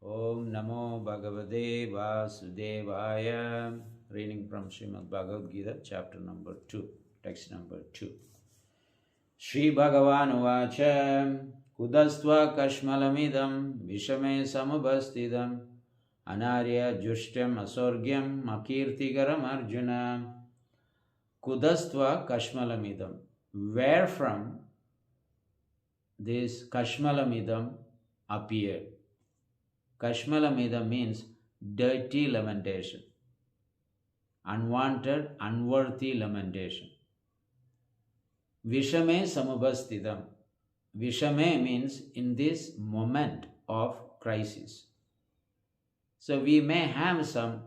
Om Namo Bhagavate Vasudevaya. Reading from Srimad Bhagavad Gita, chapter number 2, text number 2. Shri Bhagavan Uvacha Kudastva Kashmalamidam Vishame Samubhastidam Anarya Jushtam Asorgyam Makirtigaram Arjuna. Kudastva Kashmalamidam. Where from this Kashmalamidam appeared? Kashmalamidam means dirty lamentation, unwanted, unworthy lamentation. Vishame samubhastidam. Vishame means in this moment of crisis. So we may have some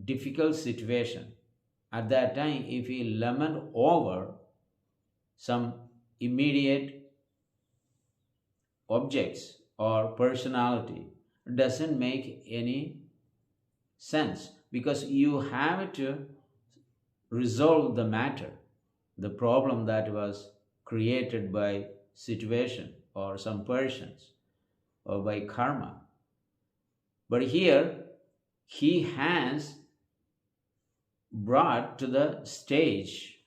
difficult situation. At that time, if we lament over some immediate objects or personality, doesn't make any sense, because you have to resolve the matter, the problem that was created by situation or some persons or by karma. But here he has brought to the stage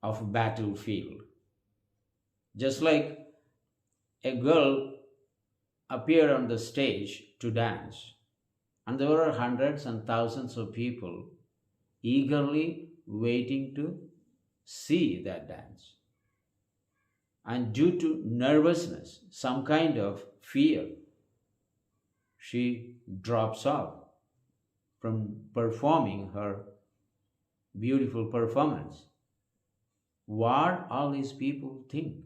of battlefield. Just like a girl appeared on the stage to dance, and there were hundreds and thousands of people eagerly waiting to see that dance. And due to nervousness, some kind of fear, she drops off from performing her beautiful performance. What all these people think?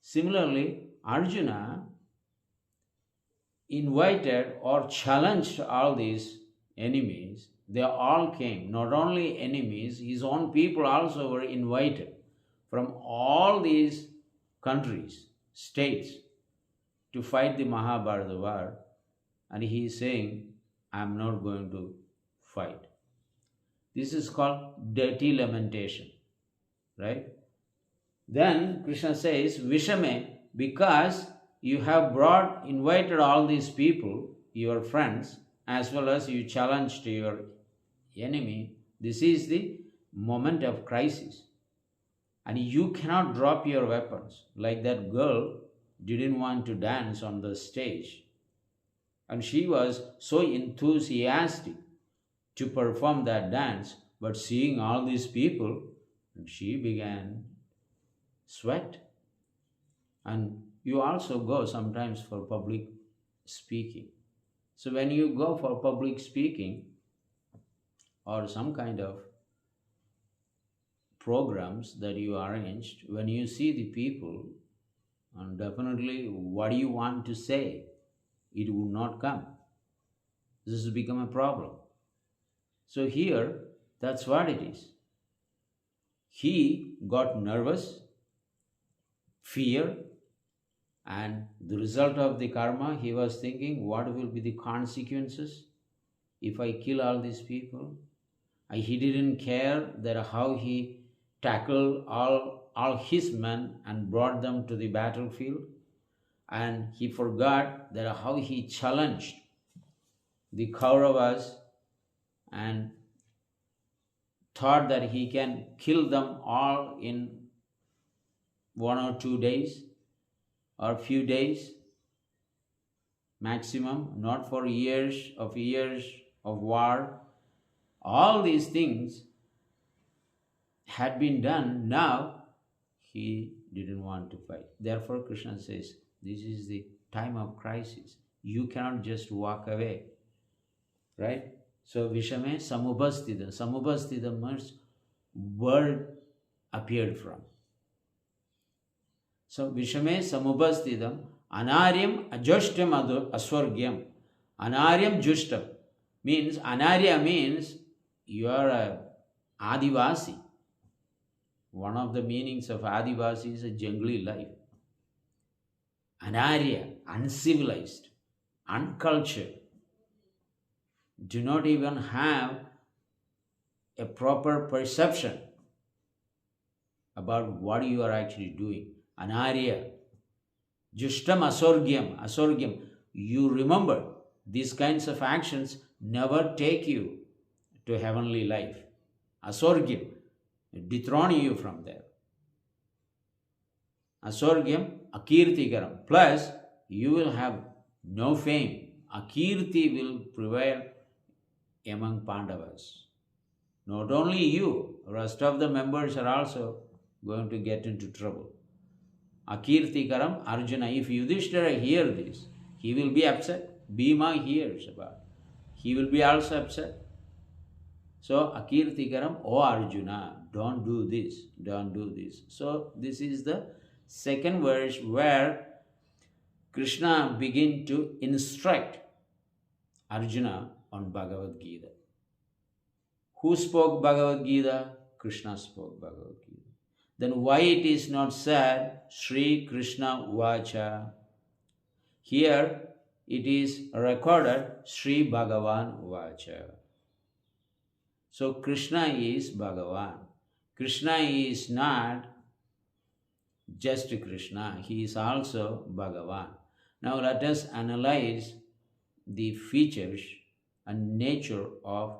Similarly, Arjuna invited or challenged all these enemies. They all came. Not only enemies, his own people also were invited from all these countries, states, to fight the Mahabharata war. And he is saying, I am not going to fight. This is called dirty lamentation, right? Then Krishna says, Vishame, because you have invited all these people, your friends, as well as you challenged your enemy. This is the moment of crisis. And you cannot drop your weapons. Like that girl didn't want to dance on the stage. And she was so enthusiastic to perform that dance, but seeing all these people, she began sweat. And you also go sometimes for public speaking. So when you go for public speaking or some kind of programs that you arranged, when you see the people, and definitely what do you want to say? It will not come. This has become a problem. So here, that's what it is. He got nervous, fear, and the result of the karma, he was thinking, what will be the consequences if I kill all these people? And he didn't care that how he tackled all his men and brought them to the battlefield. And he forgot that how he challenged the Kauravas and thought that he can kill them all in 1 or 2 days or few days maximum, not for years of war. All these things had been done. Now he didn't want to fight. Therefore Krishna says, this is the time of crisis. You cannot just walk away, right? So Vishame samubhastidam. Samubhastidam means word appeared from. So Vishame samubhastidam anaryam ajashtam aswargyam. Anaryam jushtam means, anarya means you are a adivasi. One of the meanings of adivasi is a jungly life. Anarya, uncivilized, uncultured, do not even have a proper perception about what you are actually doing. Anarya, Jushtam asorgyam. Asorgyam. You remember, these kinds of actions never take you to heavenly life. Asorgyam. Dethrone you from there. Asorgyam, akirtikaram. Plus, you will have no fame. Akirti will prevail among Pandavas. Not only you, rest of the members are also going to get into trouble. Akirtikaram Arjuna. If Yudhishthira hear this, he will be upset. Bhima hears about it. He will be also upset. So Akirtikaram, O Arjuna, don't do this, don't do this. So this is the second verse where Krishna begin to instruct Arjuna on Bhagavad Gita. Who spoke Bhagavad Gita? Krishna spoke Bhagavad Gita. Then why it is not said Sri Krishna Uvacha? Here it is recorded Sri Bhagavan Uvacha. So Krishna is Bhagavan. Krishna is not just Krishna, he is also Bhagavan. Now let us analyze the features and nature of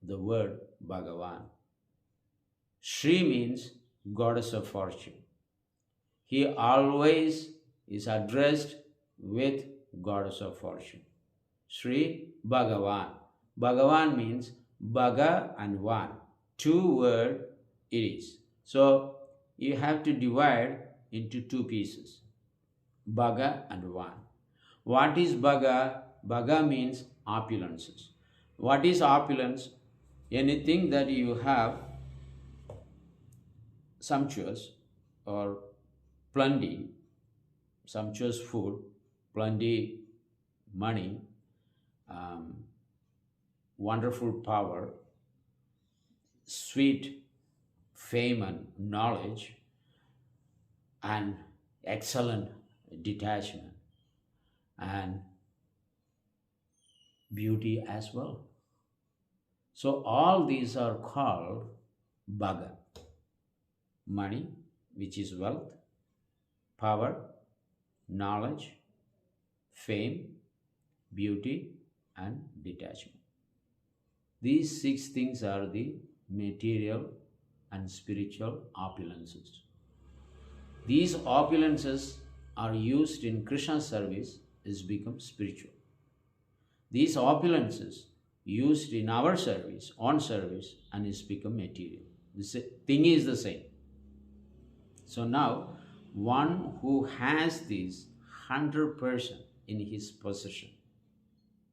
the word Bhagavan. Sri means goddess of fortune. He always is addressed with goddess of fortune. Sri Bhagavan. Bhagavan means Bhaga and Van. Two word it is. So you have to divide into two pieces. Bhaga and Van. What is Bhaga? Bhaga means opulences. What is opulence? Anything that you have sumptuous or plenty, sumptuous food, plenty money, wonderful power, sweet fame and knowledge, and excellent detachment, and beauty as well. So all these are called Bhaga. Money, which is wealth, power, knowledge, fame, beauty, and detachment. These six things are the material and spiritual opulences. These opulences are used in Krishna's service is become spiritual. These opulences used in our service, on service, and is become material. The thing is the same. So now, one who has this 100% in his possession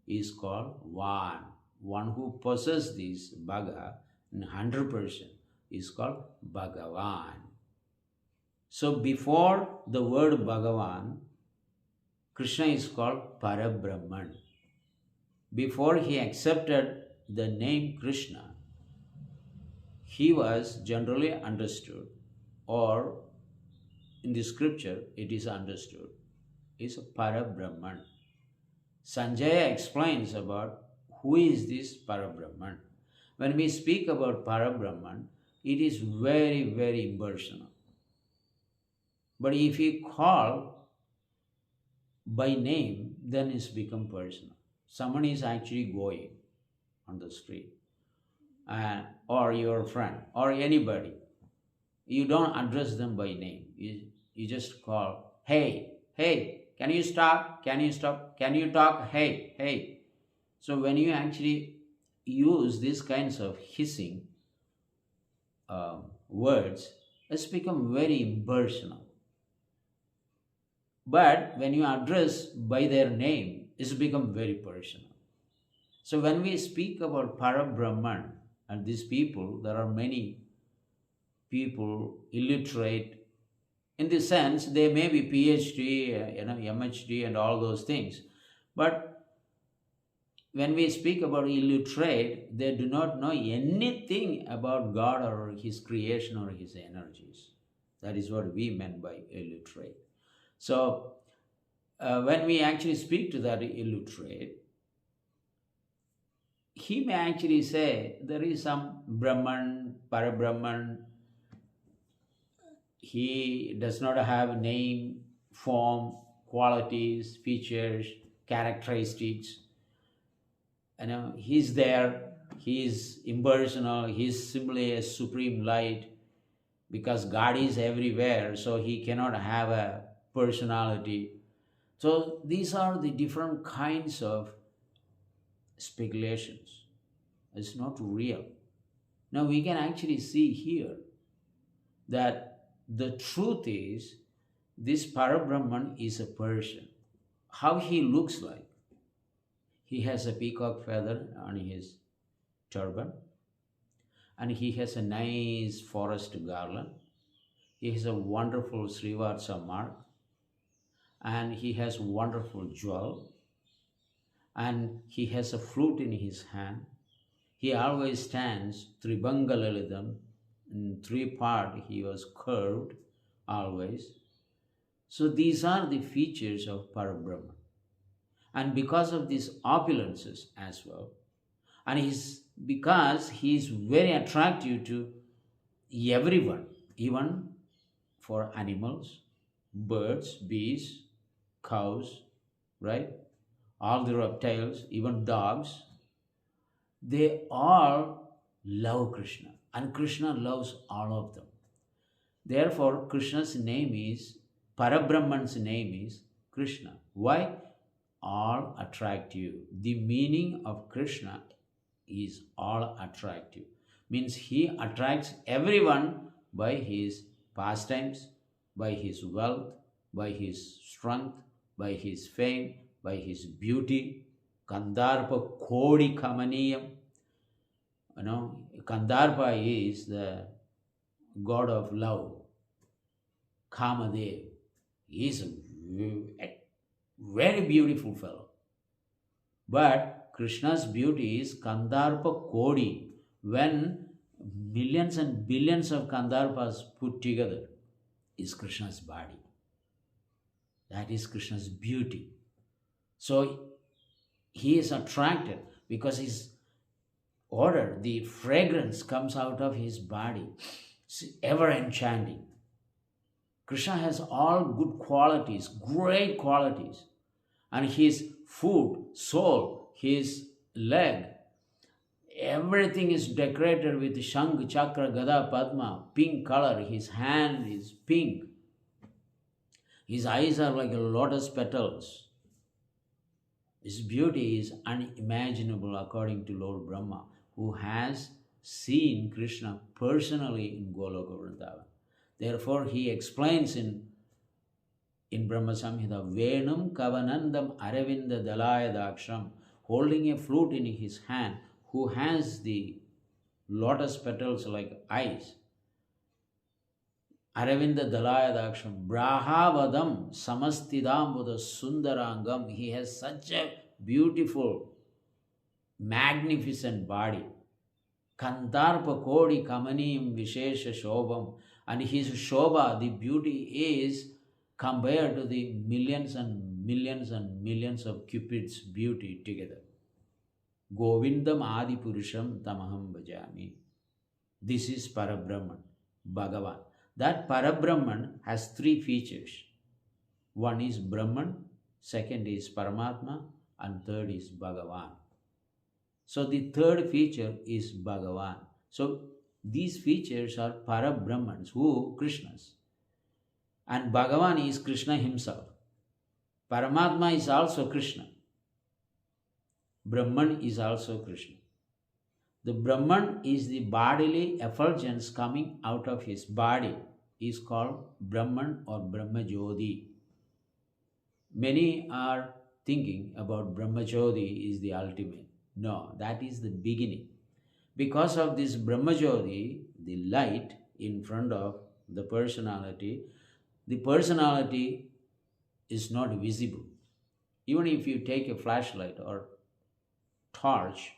is called Van. One who possesses this Bhaga in 100% is called Bhagavan. So before the word Bhagavan, Krishna is called Parabrahman. Before he accepted the name Krishna, he was generally understood, or in the scripture it is understood, is Parabrahman. Sanjaya explains about who is this Parabrahman. When we speak about Parabrahman, it is very, very impersonal. But if you call by name, then it's become personal. Someone is actually going on the street, or your friend, or anybody. You don't address them by name. You just call, hey, hey, can you stop? Can you stop? Can you talk? Hey, hey. So when you actually use these kinds of hissing words, it's become very impersonal. But when you address by their name, it's become very personal. So when we speak about Parabrahman and these people, there are many people illiterate. In the sense, they may be PhD, MHD and all those things. But when we speak about illiterate, they do not know anything about God or His creation or His energies. That is what we meant by illiterate. So when we actually speak to that illiterate, he may actually say there is some Brahman, Parabrahman. He does not have a name form, qualities, features, characteristics. He's there, he's impersonal, he's simply a supreme light, because God is everywhere, so he cannot have a personality. So these are the different kinds of speculations. It's not real. Now we can actually see here that the truth is this Parabrahman is a person. How he looks like? He has a peacock feather on his turban, and he has a nice forest garland. He has a wonderful Srivatsa mark, and he has wonderful jewel, and he has a flute in his hand. He always stands Tribhanga Lalitam, in three part he was curved always. So these are the features of Parabrahman. And because of these opulences as well, and because he is very attractive to everyone, even for animals, birds, bees, cows, right? All the reptiles, even dogs, they all love Krishna, and Krishna loves all of them. Therefore, Krishna's name is, Parabrahman's name is Krishna. Why? All attractive. The meaning of Krishna is all attractive. Means he attracts everyone by his pastimes, by his wealth, by his strength, by his fame, by his beauty. Kandarpa Kodi Kamaniyam. Kandarpa is the god of love. Kamadev. He is a very beautiful fellow. But Krishna's beauty is Kandarpa Kodi. When millions and billions of Kandarpas put together, is Krishna's body. That is Krishna's beauty. So he is attracted because his odor, the fragrance comes out of his body. It's ever enchanting. Krishna has all good qualities, great qualities. And his foot, soul, his leg, everything is decorated with Shanga, Chakra, Gada, Padma, pink color. His hand is pink. His eyes are like lotus petals. His beauty is unimaginable according to Lord Brahma, who has seen Krishna personally in Goloka Vrindavan. Therefore, he explains in Brahma Samhita, Venum Kavanandam Aravinda Dalaya Daksham, holding a flute in his hand, who has the lotus petals like eyes. Aravinda Dalaya Daksham, Brahavadam Samastidambuda Sundarangam. He has such a beautiful, magnificent body. Kandarpa Kodi Kamaniyam Vishesha Shobham. And his Shobha, the beauty, is compared to the millions and millions and millions of Cupid's beauty together. Govindam Adi Purusham Tamaham Bhajami. This is Parabrahman, Bhagavan. That Parabrahman has three features. One is Brahman, second is Paramatma, and third is Bhagavan. So the third feature is Bhagavan. So these features are Parabrahmans, who Krishnas. And Bhagavan is Krishna himself. Paramatma is also Krishna. Brahman is also Krishna. The Brahman is the bodily effulgence coming out of his body, is called Brahman or Brahmajyoti. Many are thinking about Brahmajyoti is the ultimate. No, that is the beginning. Because of this Brahmajyoti, the light in front of the personality is not visible. Even if you take a flashlight or torch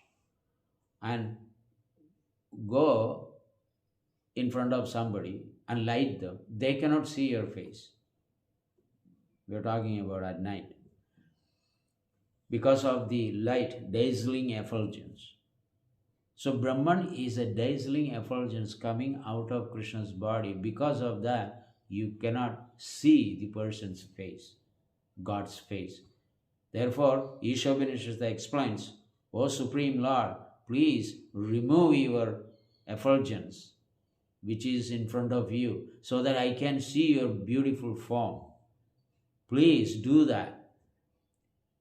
and go in front of somebody and light them, they cannot see your face. We are talking about at night. Because of the light, dazzling effulgence. So Brahman is a dazzling effulgence coming out of Krishna's body. Because of that, you cannot see the person's face, God's face. Therefore, Ishopanishad explains, O Supreme Lord, please remove your effulgence which is in front of you so that I can see your beautiful form. Please do that.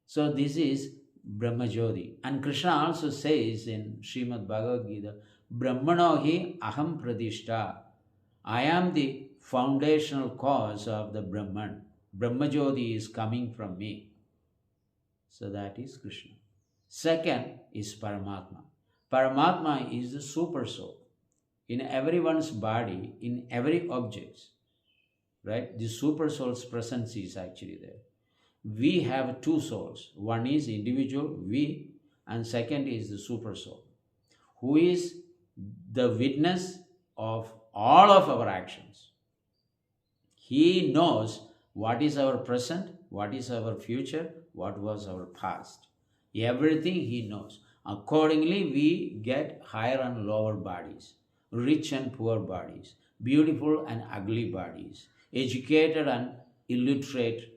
So this is Brahmajyoti. And Krishna also says in Srimad Bhagavad Gita, Brahmano hi aham pradishta. I am the foundational cause of the Brahman. Brahmajyoti is coming from me. So that is Krishna. Second is Paramatma. Paramatma is the super soul. In everyone's body, in every object, right? The super soul's presence is actually there. We have two souls. One is individual, we, and second is the super soul, who is the witness of all of our actions. He knows what is our present, what is our future, what was our past. Everything he knows. Accordingly, we get higher and lower bodies, rich and poor bodies, beautiful and ugly bodies, educated and illiterate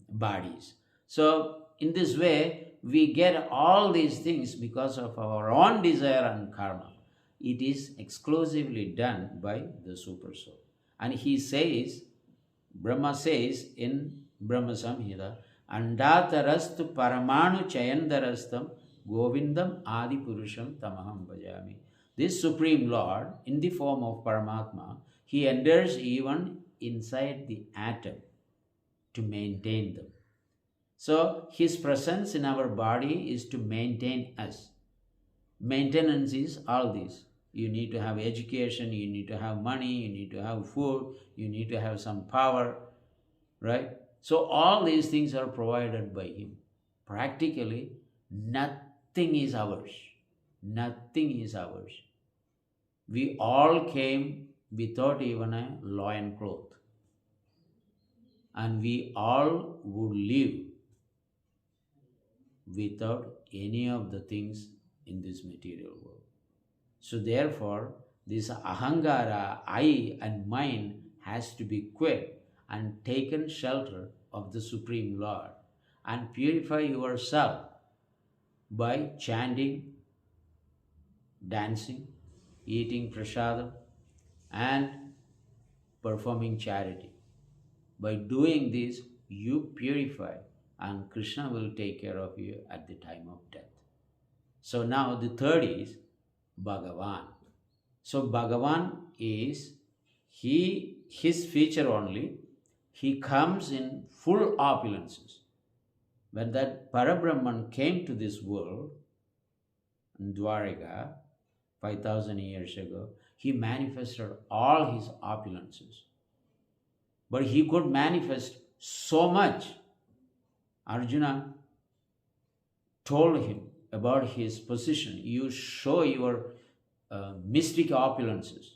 bodies. So, in this way, we get all these things because of our own desire and karma. It is exclusively done by the super soul. And he says, Brahma says in Brahma Samhita, Andatarastu Paramanu Chayandarastam Govindam Adi Purusham Tamaham Bhajami. This Supreme Lord, in the form of Paramatma, he enters even inside the atom to maintain them. So, his presence in our body is to maintain us. Maintenance is all this. You need to have education, you need to have money, you need to have food, you need to have some power, right? So, all these things are provided by him. Practically, nothing is ours. Nothing is ours. We all came without even a loin cloth. And we all would live without any of the things in this material world. So therefore, this ahangara, I and mine, has to be quit and taken shelter of the Supreme Lord, and purify yourself by chanting, dancing, eating prasadam, and performing charity. By doing this, you purify, and Krishna will take care of you at the time of death. So now the third is Bhagavan. So Bhagavan is his feature only. He comes in full opulences. When that Parabrahman came to this world in Dwarika 5,000 years ago, he manifested all his opulences. But he could manifest so much. Arjuna told him about his position. You show your mystic opulences.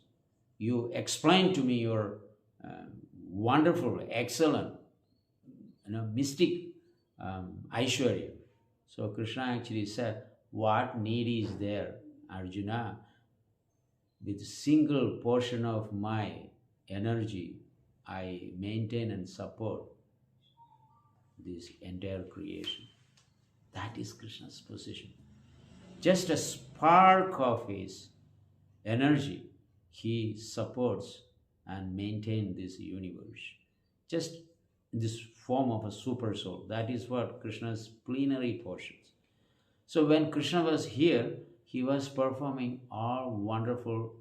You explain to me your wonderful, excellent, mystic Aishwarya. So Krishna actually said, what need is there, Arjuna? With a single portion of my energy, I maintain and support this entire creation. That is Krishna's position. Just a spark of his energy, he supports and maintains this universe. Just in this form of a super soul. That is what Krishna's plenary portions. So when Krishna was here, he was performing all wonderful,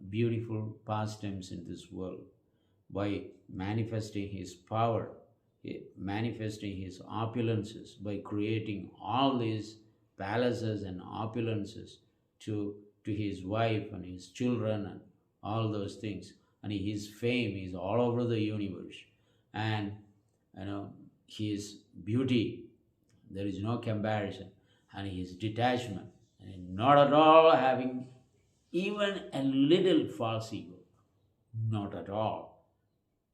beautiful pastimes in this world by manifesting his power, manifesting his opulences, by creating all these palaces and opulences to his wife and his children and all those things. And his fame is all over the universe. And his beauty, there is no comparison. And his detachment, and not at all having even a little false ego. Not at all.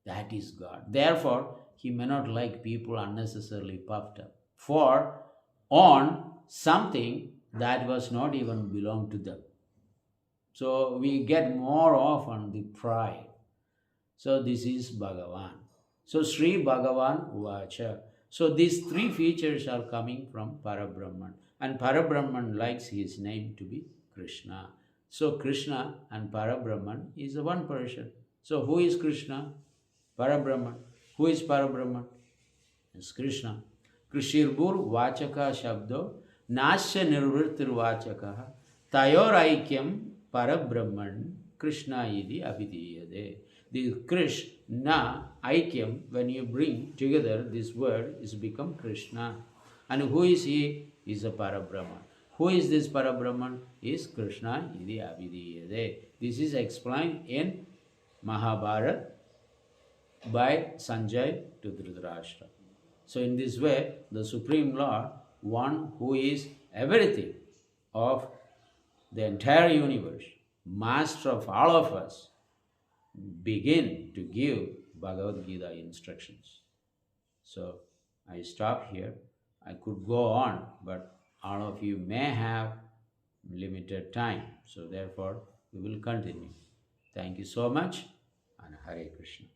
That is God. Therefore, he may not like people unnecessarily puffed up for on something that was not even belong to them. So we get more often the pride. So this is Bhagavan. So Sri Bhagavan Uvacha. So these three features are coming from Parabrahman. And Parabrahman likes his name to be Krishna. So Krishna and Parabrahman is one person. So who is Krishna? Parabrahman. Who is Parabrahman? It's Krishna. Krishirbur Vachaka Shabdo Nasya Nirvritir Vachaka Tayor Aikyam Parabrahman Krishna Idi Abhidiyade. The Krishna Aikyam, when you bring together this word, is become Krishna. And who is he? Is a Parabrahman. Who is this Parabrahman? Is Krishna Idi Abhidiyade. This is explained in Mahabharata by Sanjay to Dhritarashtra. So in this way, the Supreme Lord, one who is everything of the entire universe, master of all of us, begin to give Bhagavad Gita instructions. So I stop here. I could go on, but all of you may have limited time. So therefore, we will continue. Thank you so much, and Hare Krishna.